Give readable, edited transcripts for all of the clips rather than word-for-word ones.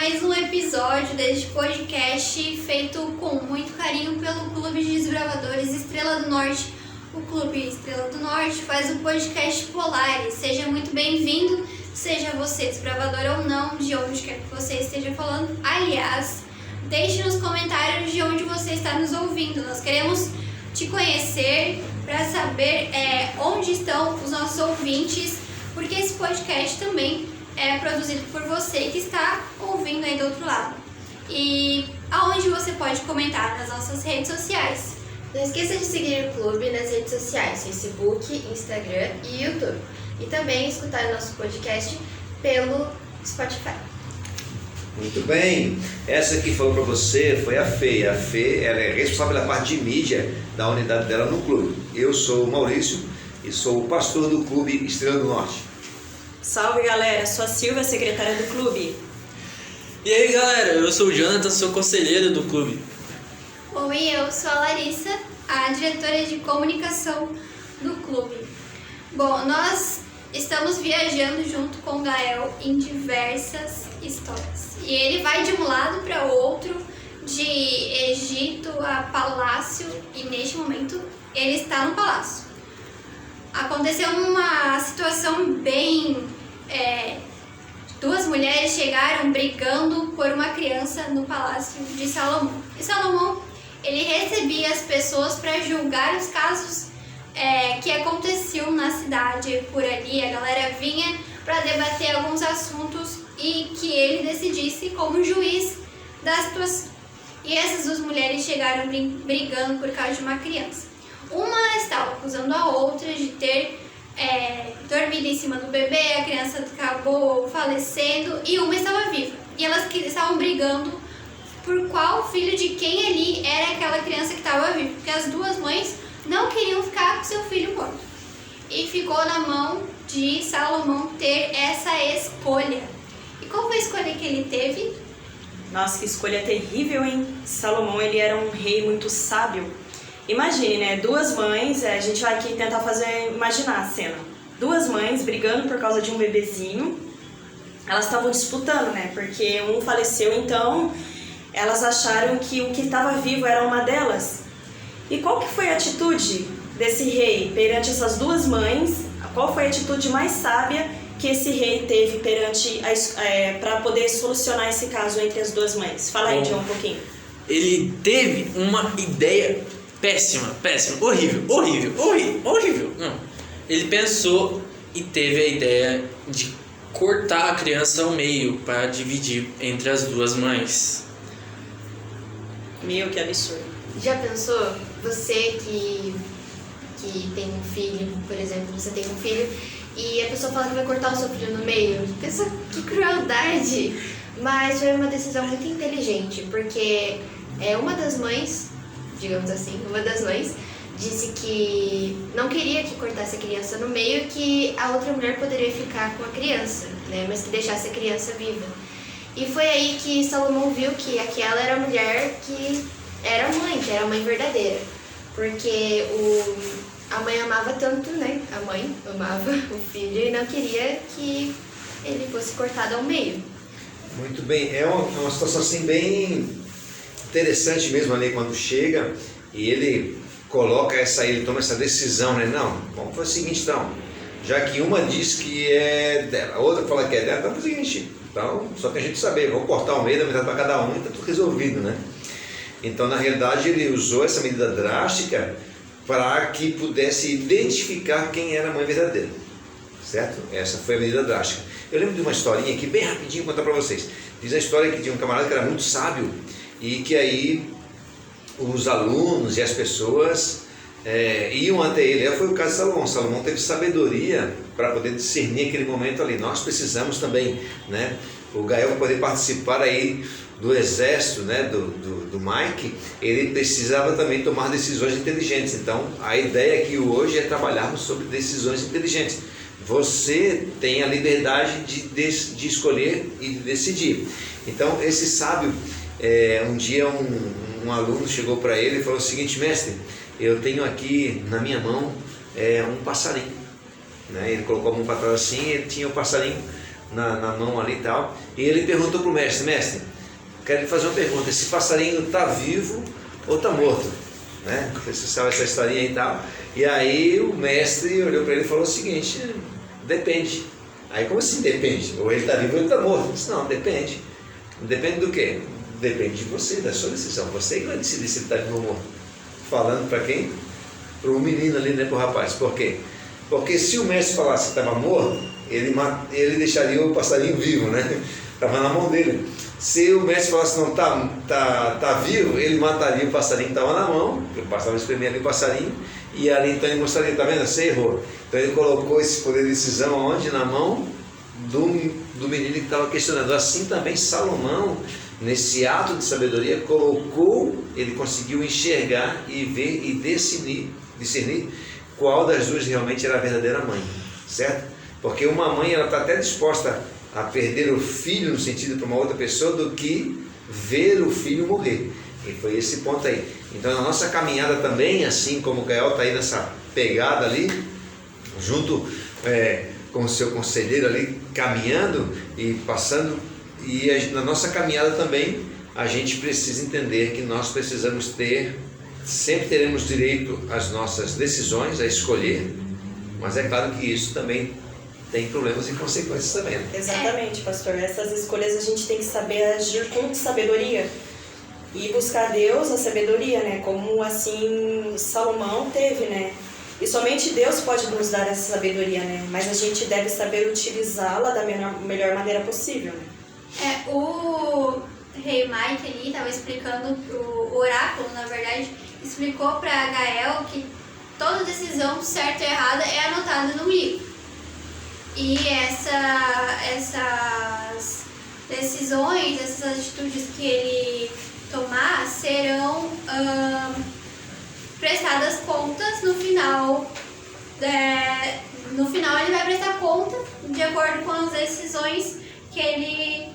mais um episódio deste podcast feito com muito carinho pelo Clube de Desbravadores Estrela do Norte. O Clube Estrela do Norte faz o podcast Polaris. Seja muito bem-vindo, seja você desbravador ou não, de onde quer que você esteja falando. Aliás, deixe nos comentários de onde você está nos ouvindo. Nós queremos te conhecer para saber onde estão os nossos ouvintes, porque esse podcast também é produzido por você que está ouvindo aí do outro lado. E aonde você pode comentar? Nas nossas redes sociais. Não esqueça de seguir o clube nas redes sociais, Facebook, Instagram e YouTube. E também escutar o nosso podcast pelo Spotify. Muito bem, essa que falou para você foi a Fê. A Fê, ela é responsável pela parte de mídia da unidade dela no clube. Eu sou o Maurício e sou o pastor do Clube Estrela do Norte. Salve galera, sou a Silvia, secretária do clube. E aí galera, eu sou o Jonathan, sou conselheiro do clube. Oi, eu sou a Larissa, a diretora de comunicação do clube. Bom, nós estamos viajando junto com o Gael em diversas histórias. E ele vai de um lado para o outro, de Egito a Palácio, e neste momento ele está no Palácio. Aconteceu uma situação bem... duas mulheres chegaram brigando por uma criança no Palácio de Salomão. E Salomão, ele recebia as pessoas para julgar os casos que aconteciam na cidade por ali. A galera vinha para debater alguns assuntos e que ele decidisse como juiz da situação. E essas duas mulheres chegaram brigando por causa de uma criança. Uma estava acusando a outra de ter dormido em cima do bebê, a criança acabou falecendo e uma estava viva. E elas estavam brigando por qual filho de quem ali era aquela criança que estava viva, porque as duas mães não queriam ficar com seu filho morto. E ficou na mão de Salomão ter essa escolha. E qual foi a escolha que ele teve? Nossa, que escolha terrível, hein? Salomão, ele era um rei muito sábio. Imagine, né? Duas mães, a gente vai aqui tentar imaginar a cena. Duas mães brigando por causa de um bebezinho. Elas estavam disputando, né? Porque um faleceu, então elas acharam que o que estava vivo era uma delas. E qual que foi a atitude desse rei perante essas duas mães? Qual foi a atitude mais sábia que esse rei teve para poder solucionar esse caso entre as duas mães? Fala aí, John, um pouquinho. Ele teve uma ideia péssima, horrível. Não. Ele pensou e teve a ideia de cortar a criança ao meio para dividir entre as duas mães. Meu, que absurdo. Já pensou, você que tem um filho, por exemplo, você tem um filho e a pessoa fala que vai cortar o seu filho no meio? Pensa que crueldade! Mas foi uma decisão muito inteligente, porque uma das mães, digamos assim, disse que não queria que cortasse a criança no meio, que a outra mulher poderia ficar com a criança, né, mas que deixasse a criança viva. E foi aí que Salomão viu que aquela era a mulher que era a mãe verdadeira, porque a mãe amava tanto, né, a mãe amava o filho e não queria que ele fosse cortado ao meio. Muito bem, é uma situação assim bem interessante mesmo ali quando chega e ele toma essa decisão, né? Não, vamos fazer o seguinte então, já que uma diz que é dela, a outra fala que é dela, então é o seguinte, então só tem a gente saber, vamos cortar o meio da metade para cada um e está tudo resolvido, né? Então na realidade ele usou essa medida drástica para que pudesse identificar quem era a mãe verdadeira, certo? Essa foi a medida drástica. Eu lembro de uma historinha aqui, bem rapidinho, vou contar para vocês. Diz a história que tinha um camarada que era muito sábio e que aí os alunos e as pessoas iam até ele. Foi o caso de Salomão. Salomão teve sabedoria para poder discernir aquele momento ali. Nós precisamos também, né? O Gael, para poder participar aí do exército, né, do Mike, ele precisava também tomar decisões inteligentes. Então a ideia aqui hoje é trabalharmos sobre decisões inteligentes. Você tem a liberdade de escolher e de decidir. Então esse sábio, um dia um aluno chegou para ele e falou o seguinte: mestre, eu tenho aqui na minha mão um passarinho, né? Ele colocou a mão para trás assim, ele tinha o passarinho na mão ali e tal. E ele perguntou pro mestre: mestre, quero lhe fazer uma pergunta, esse passarinho está vivo ou está morto? Né? Você sabe essa historinha e tal. E aí o mestre olhou para ele e falou o seguinte: depende. Aí, como assim depende? Ou ele está vivo ou ele está morto? Eu disse: não, depende. Depende do quê? Depende de você, da sua decisão. Você que vai decidir se ele está vivo ou morto. Falando para quem? Para o menino ali, né, para o rapaz. Por quê? Porque se o mestre falasse que estava morto, ele deixaria o passarinho vivo, né? Estava na mão dele. Se o mestre falasse não, tá vivo, ele mataria o passarinho que estava na mão, porque o passarinho espremia ali o passarinho, e ali então ele mostraria: tá vendo? Você errou. Então ele colocou esse poder de decisão onde? Na mão do menino que estava questionando. Assim também Salomão, nesse ato de sabedoria, ele conseguiu enxergar e ver e discernir qual das duas realmente era a verdadeira mãe, certo? Porque uma mãe, ela está até disposta a perder o filho, no sentido para uma outra pessoa, do que ver o filho morrer. E foi esse ponto aí. Então, na nossa caminhada também, assim como o Gael está aí nessa pegada ali, junto com o seu conselheiro ali, caminhando e passando, e na nossa caminhada também, a gente precisa entender que nós precisamos sempre teremos direito às nossas decisões, a escolher, mas é claro que isso também tem problemas e consequências também. Né? Exatamente, pastor. Essas escolhas a gente tem que saber agir com sabedoria e buscar Deus a sabedoria, né? Como assim Salomão teve, né? E somente Deus pode nos dar essa sabedoria, né? Mas a gente deve saber utilizá-la da melhor maneira possível. Né? O rei Mike ali estava explicando, o oráculo, na verdade, explicou para Gael que toda decisão, certa ou errada, é anotada no livro. E essas decisões, essas atitudes que ele tomar serão prestadas contas no final. No final ele vai prestar conta de acordo com as decisões que ele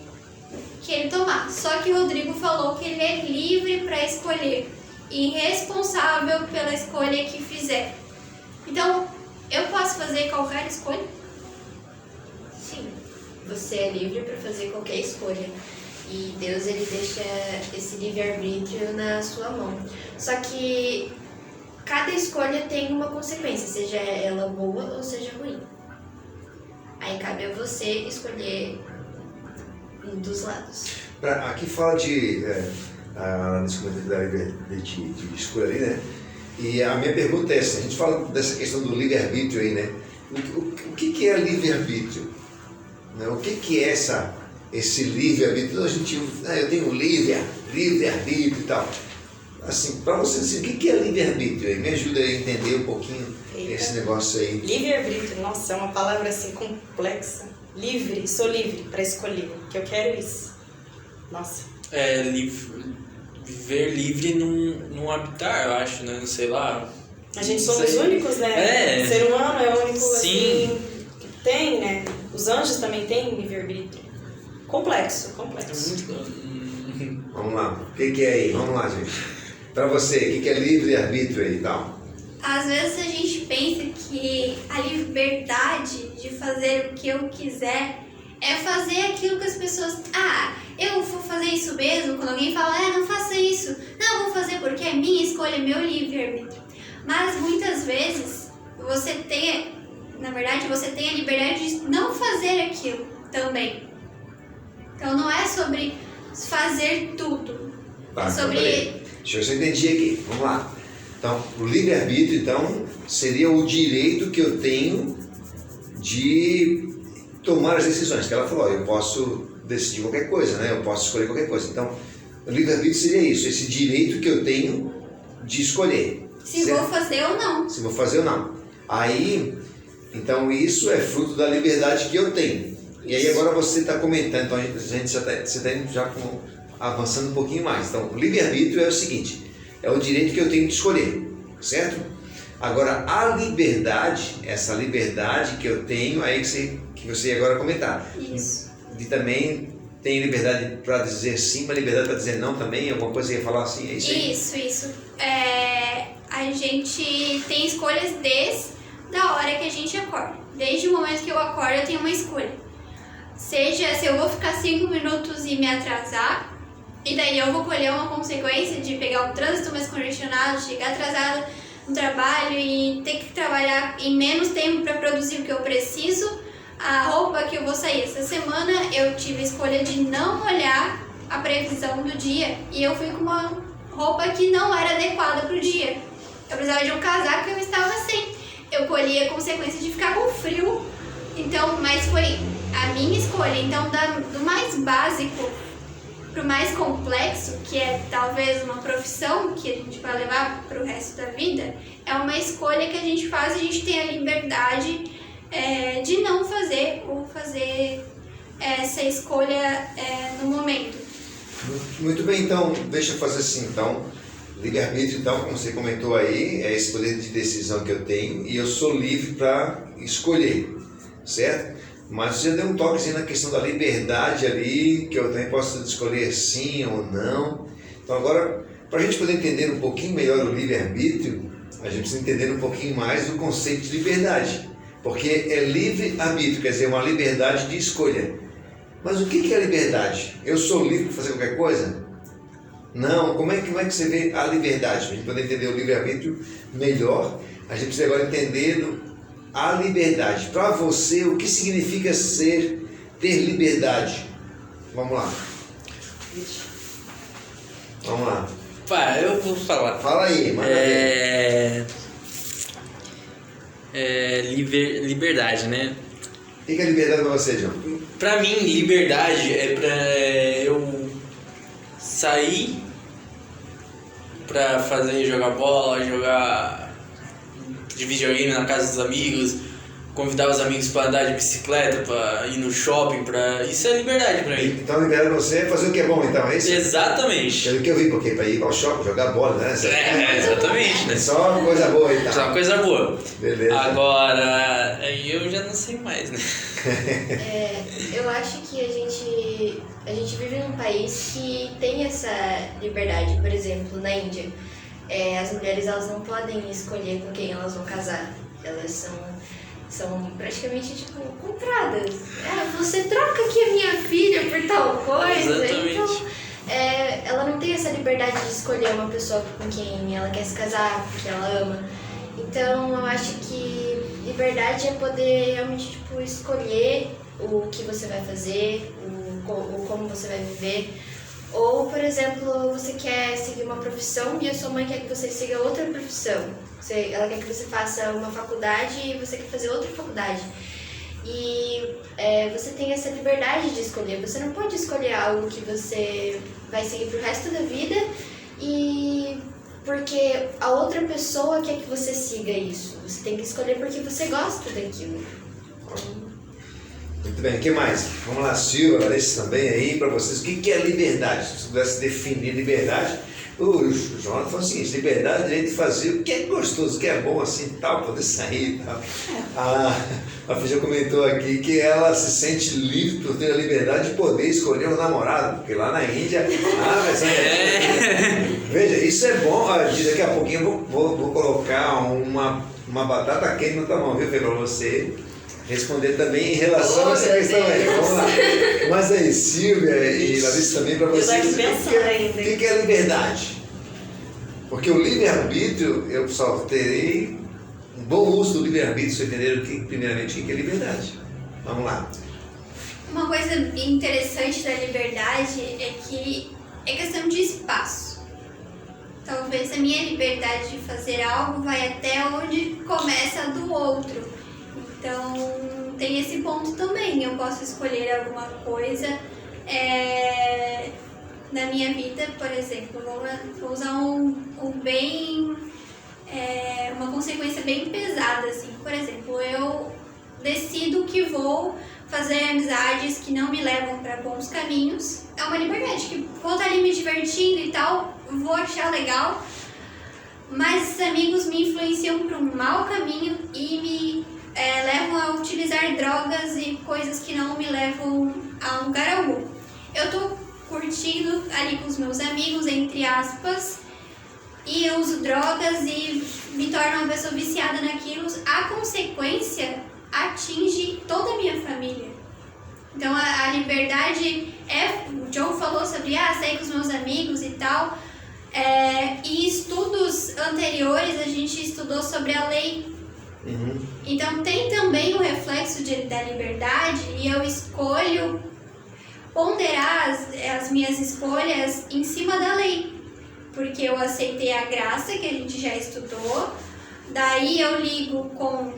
tomar. Só que o Rodrigo falou que ele é livre para escolher e responsável pela escolha que fizer. Então, eu posso fazer qualquer escolha? Sim, você é livre para fazer qualquer escolha. E Deus, ele deixa esse livre-arbítrio na sua mão. Só que cada escolha tem uma consequência, seja ela boa ou seja ruim. Aí cabe a você escolher um dos lados. Aqui fala de de escolha ali, né? E a minha pergunta é essa: a gente fala dessa questão do livre-arbítrio aí, né? O que é livre-arbítrio? Né? O que é esse livre-arbítrio? Eu tenho livre-arbítrio e tal. Assim, para você dizer, o que é livre-arbítrio aí? Me ajuda a entender um pouquinho esse negócio aí. Livre-arbítrio, nossa, é uma palavra assim complexa. Livre, sou livre para escolher, que eu quero isso. Nossa. Viver livre num habitar, eu acho, né? Não sei lá. A gente somos únicos, né? O ser humano é o único assim, que tem, né? Os anjos também têm livre-arbítrio. Complexo. Vamos lá, o que é aí? Vamos lá, gente. Para você, o que é livre-arbítrio aí e tal? Às vezes a gente pensa que a liberdade de fazer o que eu quiser é fazer aquilo que as pessoas... eu vou fazer isso mesmo. Quando alguém fala, não faça isso. Não, vou fazer porque é minha escolha, é meu livre-arbítrio. Mas muitas vezes você tem a liberdade de não fazer aquilo também. Então não é sobre fazer tudo. É sobre... Deixa eu ver se eu entendi aqui. Vamos lá. Então, o livre-arbítrio, então, seria o direito que eu tenho de tomar as decisões. Que ela falou, eu posso decidir qualquer coisa, né? Eu posso escolher qualquer coisa. Então, o livre-arbítrio seria isso, esse direito que eu tenho de escolher. Se vou fazer ou não. Se vou fazer ou não. Aí, então, isso é fruto da liberdade que eu tenho. E aí agora você está comentando, então você está indo já avançando um pouquinho mais. Então, o livre-arbítrio é o seguinte, é o direito que eu tenho de escolher, certo? Agora, a liberdade, essa liberdade que eu tenho, aí que você ia agora comentar. Isso. E também tem liberdade para dizer sim, mas liberdade para dizer não também, alguma coisa que ia falar assim, é isso aí? Isso. A gente tem escolhas desde a hora que a gente acorda. Desde o momento que eu acordo, eu tenho uma escolha. Seja se eu vou ficar 5 minutos e me atrasar, e daí eu vou colher uma consequência de pegar o trânsito mais congestionado, chegar atrasado no trabalho e ter que trabalhar em menos tempo para produzir o que eu preciso. A roupa que eu vou sair essa semana, eu tive a escolha de não olhar a previsão do dia e eu fui com uma roupa que não era adequada para o dia. Eu precisava de um casaco que eu estava sem. Eu colhi a consequência de ficar com frio, então, mas foi a minha escolha. Então, do mais básico para o mais complexo, que é talvez uma profissão que a gente vai levar para o resto da vida, é uma escolha que a gente faz e a gente tem a liberdade de não fazer ou fazer essa escolha no momento. Muito bem, então, deixa eu fazer assim, então. Livre-arbítrio, então, como você comentou aí, é esse poder de decisão que eu tenho e eu sou livre para escolher, certo? Mas você já deu um toquezinho na questão da liberdade ali, que eu também posso escolher sim ou não. Então agora, para a gente poder entender um pouquinho melhor o livre-arbítrio, a gente precisa entender um pouquinho mais do conceito de liberdade. Porque é livre-arbítrio, quer dizer, uma liberdade de escolha. Mas o que é liberdade? Eu sou livre para fazer qualquer coisa? Não, como é que você vê a liberdade? Para a gente poder entender o livre-arbítrio melhor, a gente precisa agora entender a liberdade. Para você, o que significa ter liberdade? Vamos lá. Vamos lá. Pá, eu vou falar. Fala aí, manda ver. Liberdade, né? O que é liberdade para você, João? Pra mim, liberdade é pra eu sair pra jogar bola, jogar de videogame na casa dos amigos, convidar os amigos pra andar de bicicleta, pra ir no shopping, isso é liberdade pra mim. Então, liberdade para você é fazer o que é bom, então, é isso? Exatamente. Pelo que eu vi, porque para ir ao shopping, jogar bola, né? Exatamente, né? É só coisa boa e tal. Só uma coisa boa. Beleza. Agora, aí eu já não sei mais, né? Eu acho que a gente vive num país que tem essa liberdade. Por exemplo, na Índia, as mulheres elas não podem escolher com quem elas vão casar. Elas são praticamente tipo compradas. Você troca aqui a minha filha por tal coisa. Exatamente. Então, ela não tem essa liberdade de escolher uma pessoa com quem ela quer se casar, porque ela ama. Então, eu acho que liberdade é poder realmente tipo, escolher o que você vai fazer, o como você vai viver. Ou, por exemplo, você quer seguir uma profissão e a sua mãe quer que você siga outra profissão. Ela quer que você faça uma faculdade e você quer fazer outra faculdade. E você tem essa liberdade de escolher. Você não pode escolher algo que você vai seguir pro resto da vida e porque a outra pessoa quer que você siga isso. Você tem que escolher porque você gosta daquilo. Muito bem, o que mais? Vamos lá, Silvia, Larissa também aí, para vocês. O que é liberdade? Se você pudesse definir liberdade, o Jonathan falou o seguinte: liberdade é a gente fazer o que é gostoso, o que é bom assim, tal, poder sair e tal. A Fija comentou aqui que ela se sente livre por ter a liberdade de poder escolher um namorado, porque lá na Índia, veja, isso é bom. Daqui a pouquinho eu vou colocar uma batata quente na tua mão, viu, Fê, para você responder também em relação a essa questão aí. Vamos lá. Mas aí, Silvia e Larissa também, para vocês, o que é liberdade? Porque o livre-arbítrio, eu só terei um bom uso do livre-arbítrio se eu entender primeiramente o que é liberdade. Vamos lá. Uma coisa interessante da liberdade é que é questão de espaço. Talvez a minha liberdade de fazer algo vai até onde começa a do outro. Então, tem esse ponto também. Eu posso escolher alguma coisa na minha vida, por exemplo. Vou usar uma consequência bem pesada, assim. Por exemplo, eu decido que vou fazer amizades que não me levam para bons caminhos. É uma liberdade, que vou estar ali me divertindo e tal, vou achar legal, mas esses amigos me influenciam para um mau caminho e me levam a utilizar drogas e coisas que não me levam a lugar algum. Eu tô curtindo ali com os meus amigos, entre aspas, e eu uso drogas e me torno uma pessoa viciada naquilo. A consequência atinge toda a minha família. Então a liberdade o John falou sobre sair com os meus amigos e tal. Em estudos anteriores a gente estudou sobre a lei. Então tem também o reflexo da liberdade e eu escolho ponderar as minhas escolhas em cima da lei. Porque eu aceitei a graça que a gente já estudou, daí eu ligo com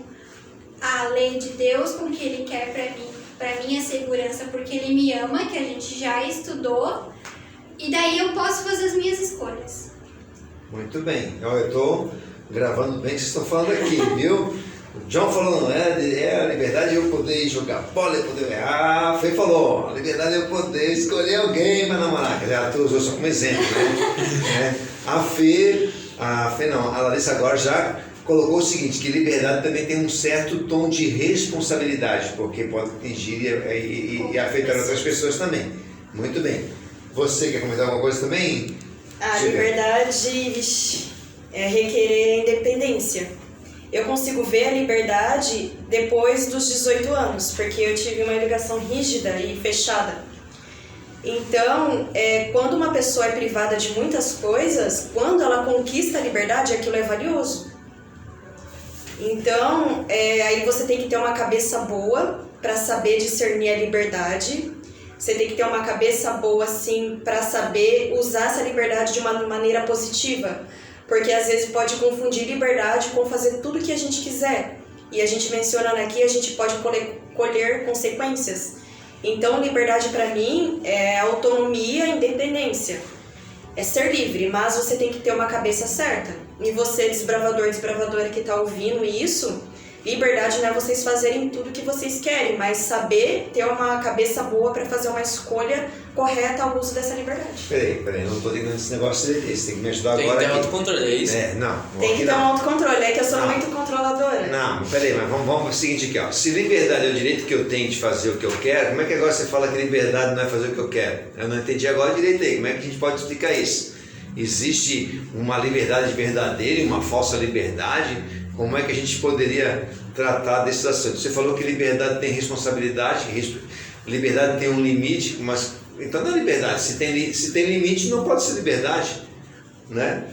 a lei de Deus, com o que Ele quer para minha segurança, porque Ele me ama, que a gente já estudou, e daí eu posso fazer as minhas escolhas. Muito bem. Eu estou gravando bem o que vocês estão falando aqui, viu? O John falou, não a liberdade eu poder jogar bola, eu poder... A Fê falou, a liberdade eu poder escolher alguém para namorar. Já tu usou só como exemplo, né? A Larissa agora já colocou o seguinte, que liberdade também tem um certo tom de responsabilidade, porque pode atingir e afetar outras pessoas também. Muito bem. Você quer comentar alguma coisa também? A liberdade é requerer independência. Eu consigo ver a liberdade depois dos 18 anos, porque eu tive uma educação rígida e fechada. Então, quando uma pessoa é privada de muitas coisas, quando ela conquista a liberdade, aquilo é valioso. Então, aí você tem que ter uma cabeça boa para saber discernir a liberdade. Você tem que ter uma cabeça boa, assim, para saber usar essa liberdade de uma maneira positiva. Porque às vezes pode confundir liberdade com fazer tudo o que a gente quiser. E a gente mencionando aqui, a gente pode colher consequências. Então, liberdade para mim é autonomia e independência. É ser livre, mas você tem que ter uma cabeça certa. E você, desbravadora que está ouvindo isso, liberdade não é vocês fazerem tudo o que vocês querem, mas saber ter uma cabeça boa para fazer uma escolha correta ao uso dessa liberdade. Peraí, eu não estou entendendo esse negócio dele, você tem que me ajudar agora. Tem que ter aqui. autocontrole, é isso? Tem que ter um autocontrole, é que eu sou muito controladora. Não, peraí, mas vamos o seguinte aqui, ó. Se liberdade é o direito que eu tenho de fazer o que eu quero, como é que agora você fala que liberdade não é fazer o que eu quero? Eu não entendi agora direito aí, como é que a gente pode explicar isso? Existe uma liberdade verdadeira e uma falsa liberdade? Como é que a gente poderia tratar desses assuntos? Você falou que liberdade tem responsabilidade, liberdade tem um limite, mas então não é liberdade. Se tem limite, não pode ser liberdade, né?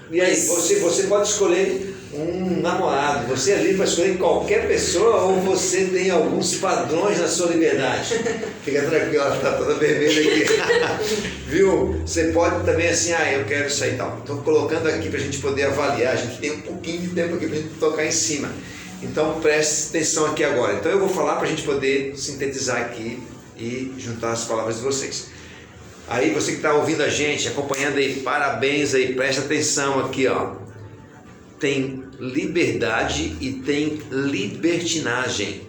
E aí, você pode escolher um namorado, você é livre para escolher qualquer pessoa ou você tem alguns padrões na sua liberdade? Fica tranquilo, ela está toda vermelha aqui. Viu? Você pode também assim, eu quero isso aí e tal. Estou colocando aqui para a gente poder avaliar, a gente tem um pouquinho de tempo aqui para a gente tocar em cima. Então preste atenção aqui agora. Então eu vou falar para a gente poder sintetizar aqui e juntar as palavras de vocês. Aí você que está ouvindo a gente, acompanhando aí, parabéns aí, preste atenção aqui, ó. Tem liberdade e tem libertinagem,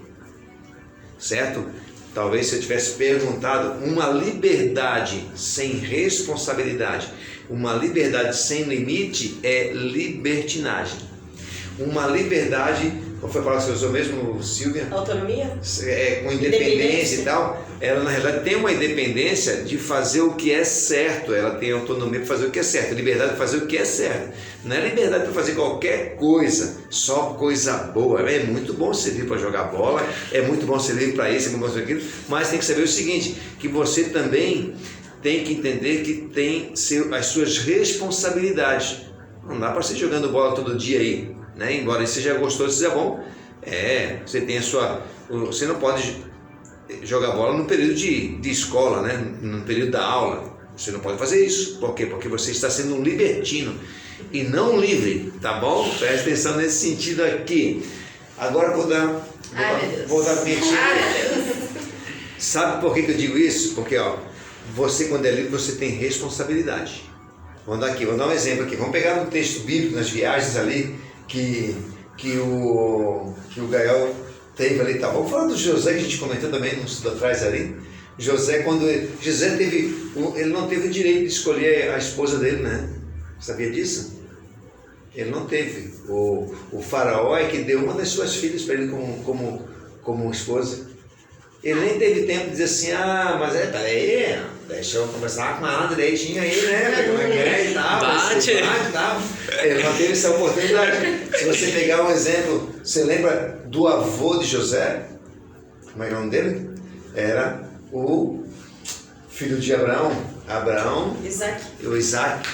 certo? Talvez se eu tivesse perguntado, uma liberdade sem responsabilidade, uma liberdade sem limite é libertinagem. Uma liberdade, qual foi a palavra que você usou mesmo, Silvia? Autonomia? Com independência e tal. Ela na realidade tem uma independência de fazer o que é certo, ela tem autonomia para fazer o que é certo, liberdade para fazer o que é certo. Não é liberdade para fazer qualquer coisa, só coisa boa. É muito bom servir para jogar bola, é muito bom servir para isso, é muito bom servir para aquilo, mas tem que saber o seguinte, que você também tem que entender que tem as suas responsabilidades. Não dá para você jogando bola todo dia aí, né? Embora isso seja gostoso, seja bom, você tem a sua... Você não pode jogar bola no período de escola, né? No período da aula. Você não pode fazer isso. Por quê? Porque você está sendo um libertino e não um livre, tá bom? Preste atenção nesse sentido aqui. Agora vou dar minha dica. Sabe por que eu digo isso? Porque você quando é livre, você tem responsabilidade. Vamos dar um exemplo aqui. Vamos pegar no texto bíblico, nas viagens ali, que o Gael teve ali, tá? Vamos falar do José, que a gente comentou também no estudo atrás ali. José ele não teve o direito de escolher a esposa dele, né? Sabia disso? Ele não teve. O faraó é que deu uma das suas filhas para ele como esposa. Ele nem teve tempo de dizer assim, mas peraí, deixa eu conversar com ela direitinho aí, né? Como é que é e tal. Bate. Ele não teve essa oportunidade. Se você pegar um exemplo, você lembra do avô de José? Como é o nome dele? era o filho de Abraão, Isaac. o Isaac.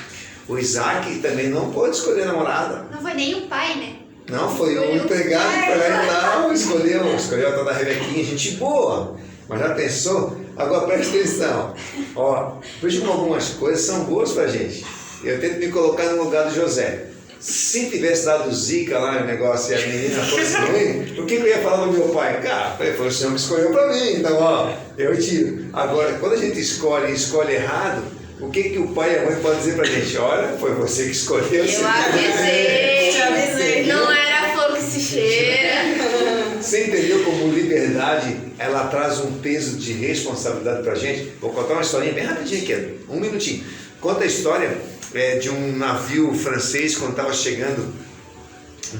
O Isaac também não pôde escolher namorada. Não foi nem o pai, né? Não, foi o empregado que foi lá e tal, escolheu a tal da Rebequinha, gente boa. Mas já pensou? Agora presta atenção. Ó, veja como algumas coisas são boas pra gente. Eu tento me colocar no lugar do José. Se tivesse dado zica lá no negócio e a menina fosse ruim, o que eu ia falar do meu pai? Cara, foi o senhor que escolheu pra mim, então ó, eu tiro. Agora, quando a gente escolhe errado, o que o pai e a mãe podem dizer pra gente? Olha, foi você que escolheu. Eu avisei. Te avisei. Não era a flor que se cheira. Você entendeu como liberdade, ela traz um peso de responsabilidade pra gente? Vou contar uma historinha bem rapidinho aqui, 1 minutinho. Conta a história de um navio francês quando estava chegando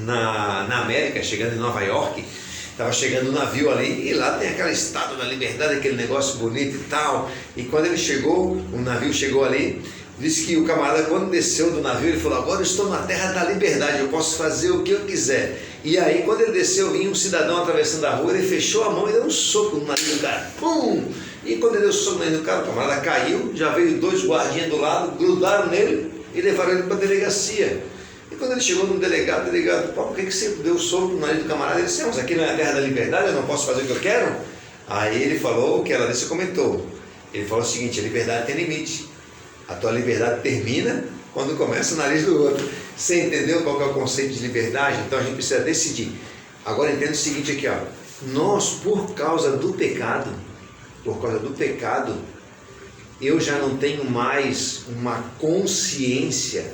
na América, chegando em Nova York. Estava chegando um navio ali e lá tem aquela estátua da liberdade, aquele negócio bonito e tal. E quando ele chegou, o navio chegou ali, disse que o camarada, quando desceu do navio, ele falou: agora eu estou na terra da liberdade, eu posso fazer o que eu quiser. E aí, quando ele desceu, vinha um cidadão atravessando a rua, ele fechou a mão e deu um soco no nariz do cara. Pum! E quando ele deu um soco no nariz do cara, o camarada caiu, já veio 2 guardinhas do lado, grudaram nele e levaram ele para a delegacia. E quando ele chegou no delegado, pô, por que você deu soco no nariz do camarada? Ele disse: mas aqui não é a terra da liberdade, eu não posso fazer o que eu quero? Aí ele falou o que ela disse, comentou. Ele falou o seguinte: a liberdade tem limite. A tua liberdade termina quando começa o nariz do outro. Você entendeu qual que é o conceito de liberdade? Então a gente precisa decidir. Agora entenda o seguinte aqui, ó. Nós, por causa do pecado, eu já não tenho mais uma consciência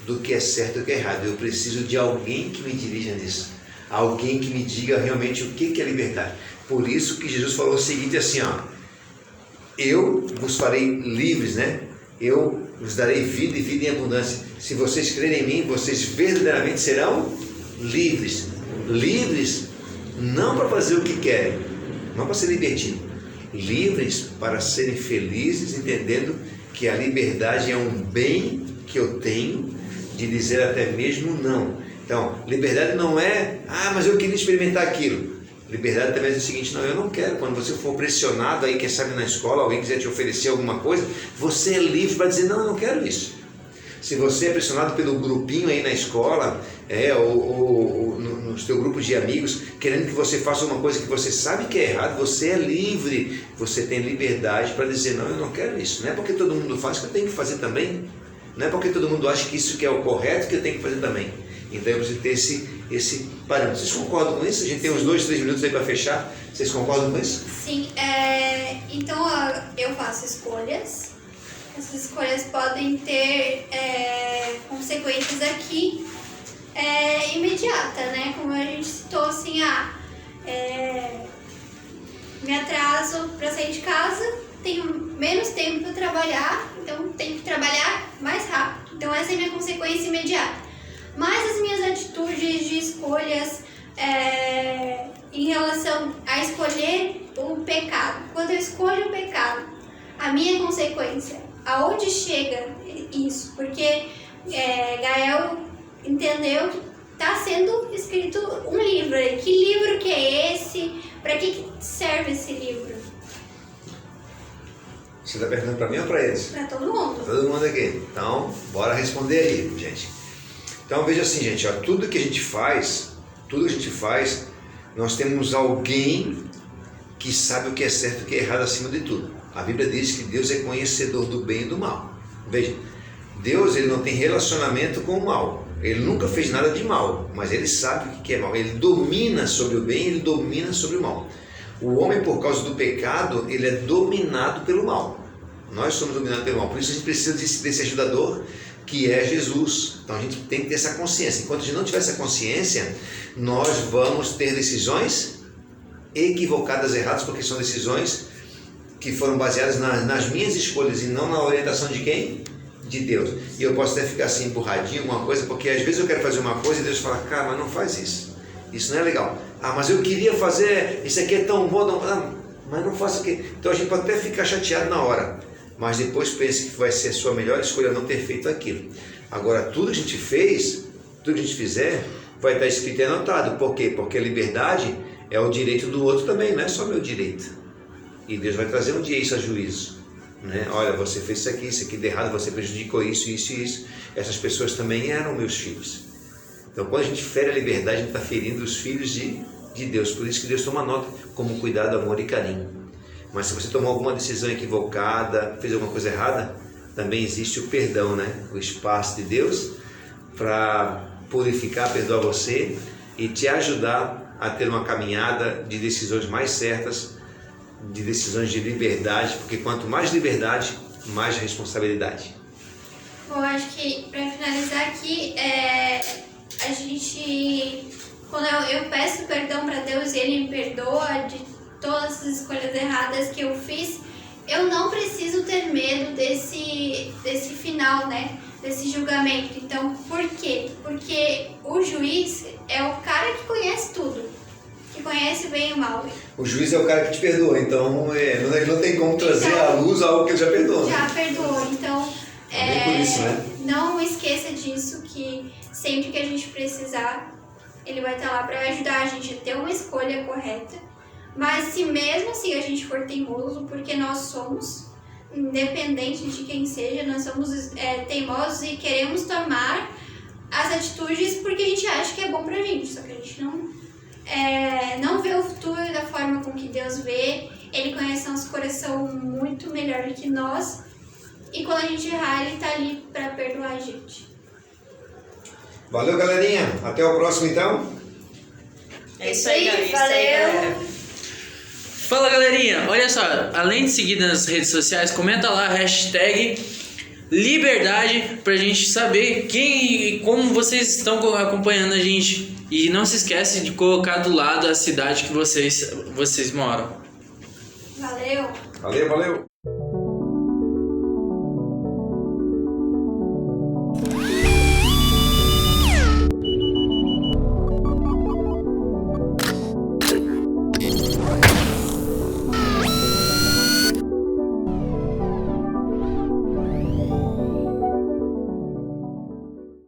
do que é certo e o que é errado. Eu preciso de alguém que me dirija nisso. Alguém que me diga realmente o que é liberdade. Por isso que Jesus falou o seguinte assim, ó. Eu vos farei livres, né? Eu vos darei vida e vida em abundância. Se vocês crerem em mim, vocês verdadeiramente serão livres. Livres não para fazer o que querem, não para ser libertino. Livres para serem felizes, entendendo que a liberdade é um bem que eu tenho de dizer até mesmo não. Então, liberdade não é, mas eu queria experimentar aquilo. Liberdade também é o seguinte: não, eu não quero. Quando você for pressionado aí, quem sabe na escola, alguém quiser te oferecer alguma coisa, você é livre para dizer: não, eu não quero isso. Se você é pressionado pelo grupinho aí na escola, ou no seu grupo de amigos, querendo que você faça uma coisa que você sabe que é errado, você é livre. Você tem liberdade para dizer: não, eu não quero isso. Não é porque todo mundo faz que eu tenho que fazer também. Não é porque todo mundo acha que isso que é o correto que eu tenho que fazer também. Então eu preciso ter esse parâmetro. Vocês concordam com isso? A gente tem uns 2, 3 minutos aí para fechar. Vocês concordam com isso? Sim, então eu faço escolhas. Essas escolhas podem ter consequências aqui imediata, né? Como a gente citou, assim, me atraso para sair de casa, tenho menos tempo para trabalhar, então tenho que trabalhar mais rápido. Então essa é a minha consequência imediata. Mas as minhas atitudes de escolhas em relação a escolher o pecado. Quando eu escolho o pecado, a minha consequência, aonde chega isso? Porque Gael entendeu que está sendo escrito um livro. Que livro que é esse? Para que serve esse livro? Você está perguntando para mim ou para eles? Para todo mundo. Todo mundo aqui. Então, bora responder aí, gente. Então veja assim, gente, ó, tudo que a gente faz, nós temos alguém que sabe o que é certo e o que é errado acima de tudo. A Bíblia diz que Deus é conhecedor do bem e do mal. Veja, Deus, ele não tem relacionamento com o mal. Ele nunca fez nada de mal, mas ele sabe o que é mal. Ele domina sobre o bem, ele domina sobre o mal. O homem, por causa do pecado, ele é dominado pelo mal. Nós somos dominados pelo mal. Por isso a gente precisa desse ajudador, que é Jesus. Então a gente tem que ter essa consciência. Enquanto a gente não tiver essa consciência, nós vamos ter decisões equivocadas, erradas, porque são decisões que foram baseadas nas minhas escolhas e não na orientação de quem? De Deus. E eu posso até ficar assim empurradinho, alguma coisa, porque às vezes eu quero fazer uma coisa e Deus fala: cara, mas não faz isso. Isso não é legal. Mas eu queria fazer, isso aqui é tão bom, mas não faço o quê? Então a gente pode até ficar chateado na hora, mas depois pense que vai ser a sua melhor escolha não ter feito aquilo. Agora, tudo que a gente fez, tudo que a gente fizer, vai estar escrito e anotado. Por quê? Porque a liberdade é o direito do outro também, não é só meu direito. E Deus vai trazer um dia isso a juízo. Né? Olha, você fez isso aqui de errado, você prejudicou isso, isso e isso. Essas pessoas também eram meus filhos. Então, quando a gente fere a liberdade, a gente está ferindo os filhos de Deus. Por isso que Deus toma nota como cuidado, amor e carinho. Mas se você tomou alguma decisão equivocada, fez alguma coisa errada, também existe o perdão, né? O espaço de Deus para purificar, perdoar você e te ajudar a ter uma caminhada de decisões mais certas, de decisões de liberdade, porque quanto mais liberdade, mais responsabilidade. Bom, acho que para finalizar aqui, a gente, quando eu peço perdão para Deus e Ele me perdoa de todas as escolhas erradas que eu fiz, eu não preciso ter medo desse final, né? Desse julgamento. Então, por quê? Porque o juiz é o cara que conhece tudo, que conhece o bem e o mal. O juiz é o cara que te perdoa, então não tem como trazer à luz algo que ele já perdoou. Já perdoou, então por isso, né? Não esqueça disso, que sempre que a gente precisar, ele vai estar lá para ajudar a gente a ter uma escolha correta. Mas se mesmo assim a gente for teimoso, porque nós somos, independente de quem seja, nós somos teimosos e queremos tomar as atitudes porque a gente acha que é bom pra gente, só que a gente não vê o futuro da forma com que Deus vê. Ele conhece nosso coração muito melhor do que nós, e quando a gente errar, Ele tá ali pra perdoar a gente. Valeu, galerinha. Até o próximo, então. É isso aí, galera. Valeu! Fala, galerinha, olha só, além de seguir nas redes sociais, comenta lá a hashtag Liberdade pra gente saber quem e como vocês estão acompanhando a gente. E não se esquece de colocar do lado a cidade que vocês moram. Valeu! Valeu.